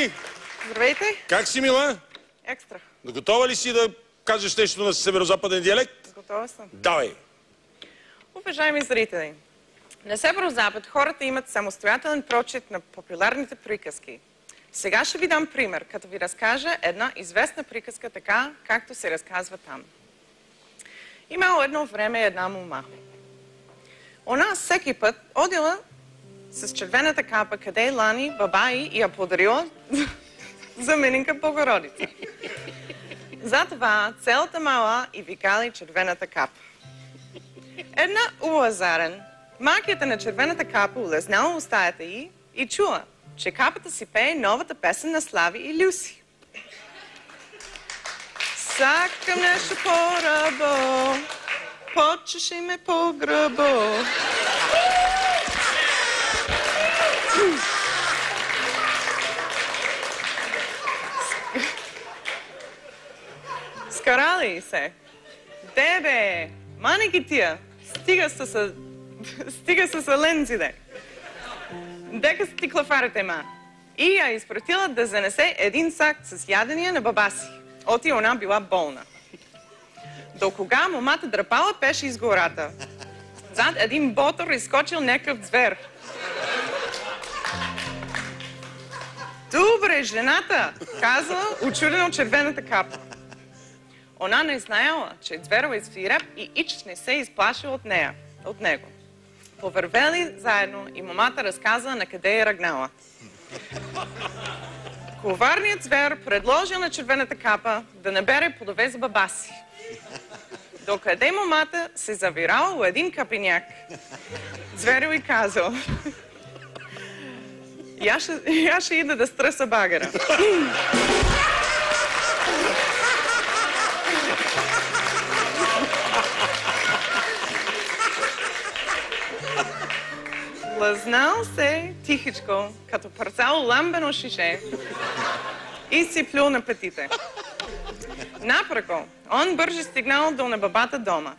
Здравей! Здравейте! Как си, мила? Екстра. Готова ли си да кажеш нещо на северозападен диалект? Готова съм. Давай! Уважаеми зрители, на северо-запад хората имат самостоятелен прочит на популярните приказки. Сега ще ви дам пример, като ви разкажа една известна приказка така, както се разказва там. Имало едно време една мома. Она всеки път одила с червената капа, къде лани баба и я подарила за Мининка Богородица. Затова цялата мала и викали червената капа. Една улазарен, макията на червената капа улезнала устаята й и чула, че капата си пее новата песен на Слави и Люси. Сакам нещо по-рабо, почеши ме по гръбо. Скарали се. Дебе, мани ги тия. Стига с ленците. Дека са ти клафарите, ма. И я изпратила да занесе един сак с ядения на баба си. Оти она била болна. До кога момата драпала пеше из гората. Зад един ботор изскочил някакъв звер. Добре, жената, казала учудено червената капа. Она не знаела, че зверът е свиреп и ич не се изплашил от него. Повървели заедно и момата разказала на къде е ръгнала. Коварният звер предложил на червената капа да набере плодове за баба си. Докъде момата се завирала у един капиняк. Зверът й казал: я ще ида да стръса багера. Лъзнал се тихичко, като парцало ламбено шише и си плюл на петите. Напреко, он бърже стигнал до на бабата дома.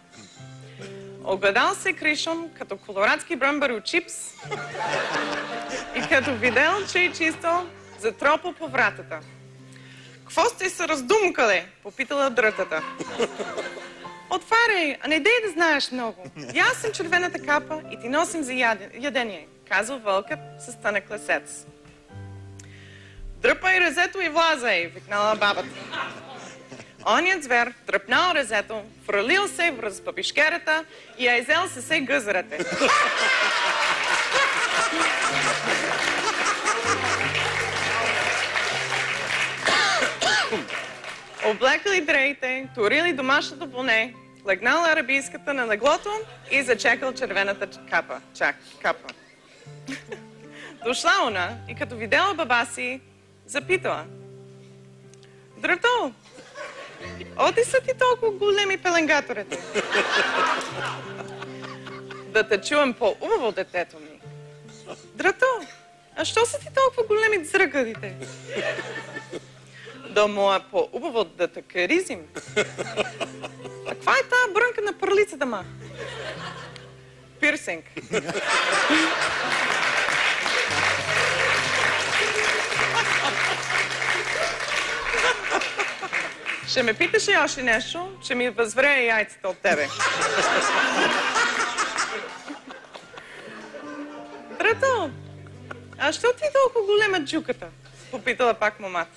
Огледал се кришом, като колорадски бръмбари чипс и като видел, че е чисто, затропал по вратата. Кво сте се раздумкали? Попитала дрътата. Отваряй, а не дей да знаеш много. И аз съм червената капа и ти носим за ядение, казал вълкът с тънък лесец. Дръпай резето и влазай, викнала бабата. Оният звер дръпнал резето, фралил се връз папишкерата и я изел се гъзерате. Облекли дреите, турили домашното поне, легнал арабийската на леглото и зачекал червената капа. Капа. Дошла она и като видела баба си, запитала: Драто, оти са ти толкова големи пеленгаторите? Да те чуем по-убаво, детето ми. Драто, а що са ти толкова големи зръгадите? Да му е по-убаво да те каризим. А каква е тая брънка на пърлицата, ма? Пирсинг. Ще ме питаш ли още нещо, че ми възврея яйцата от тебе? Драто, а що ти толкова голема джуката? Попитала пак момата.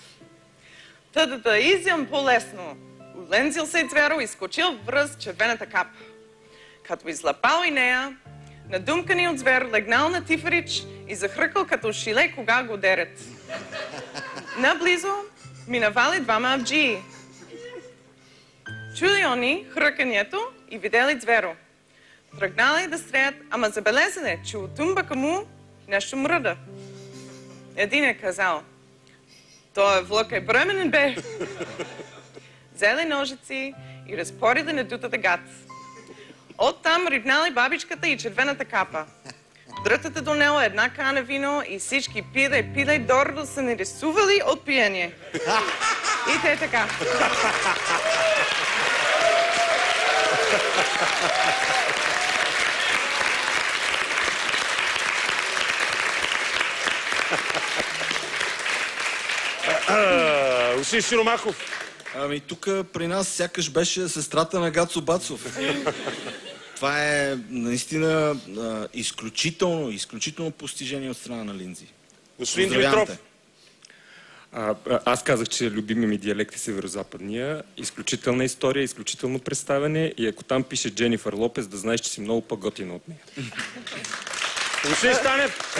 Та да изям по-лесно. Улензил се зверо и скочил връз червената капа. Като излапал и нея, надумкани от звер, легнал на тифарич и захръкал като шиле, кога го дерет. Наблизо минавали двама авджии. Чули они хръканието и видели зверо. Тръгнали да стреят, ама забелезали, че от тумбака му нещо мръда. Един е казал: той влък е бременен, бе! Взели ножици и разпорили надутата гад. Оттам рибнали бабичката и червената капа. Дрътата донела една кана вино и всички пиле, дордо са не рисували от пиение. И те така. Господин Сиромахов. Ами тук при нас сякаш беше сестрата на Гацо Бацов. Това е наистина изключително постижение от страна на Линдзи. Господин Поздравявам Димитров. Аз казах, че любими ми диалект е северо-западния. Изключителна история, изключително представяне и ако там пише Дженифър Лопес, да знаеш, че си много по-готина от нея. Господин Станев.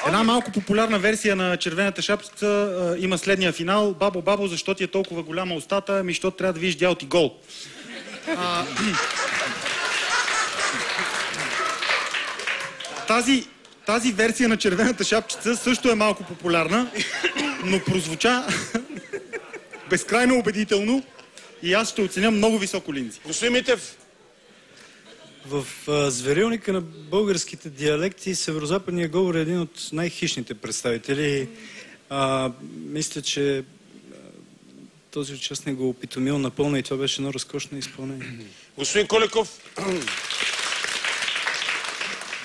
Една малко популярна версия на Червената шапка има следния финал. Бабо, бабо, защо ти е толкова голяма устата? Ами, защото трябва да видиш дял ти гол. Тази версия на Червената шапчица също е малко популярна, но прозвуча безкрайно убедително и аз ще оценя много високо, Линдзи. Господин Митев. В зверилника на българските диалекти северо-западния говор е един от най-хищните представители. Мисля, че този участник го опитомил напълно и това беше едно разкошно изпълнение. Господин Коликов.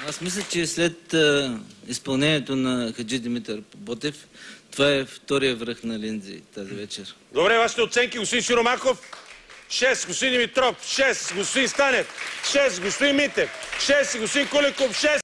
Аз мисля, че след изпълнението на Хаджи Димитър Ботев, това е втория връх на Линдзи тази вечер. Добре, вашите оценки. Господин Сиромахов. 6. Господин Димитров. 6. Господин Станев. 6. Господин Митев. 6. Господин Коликов. 6.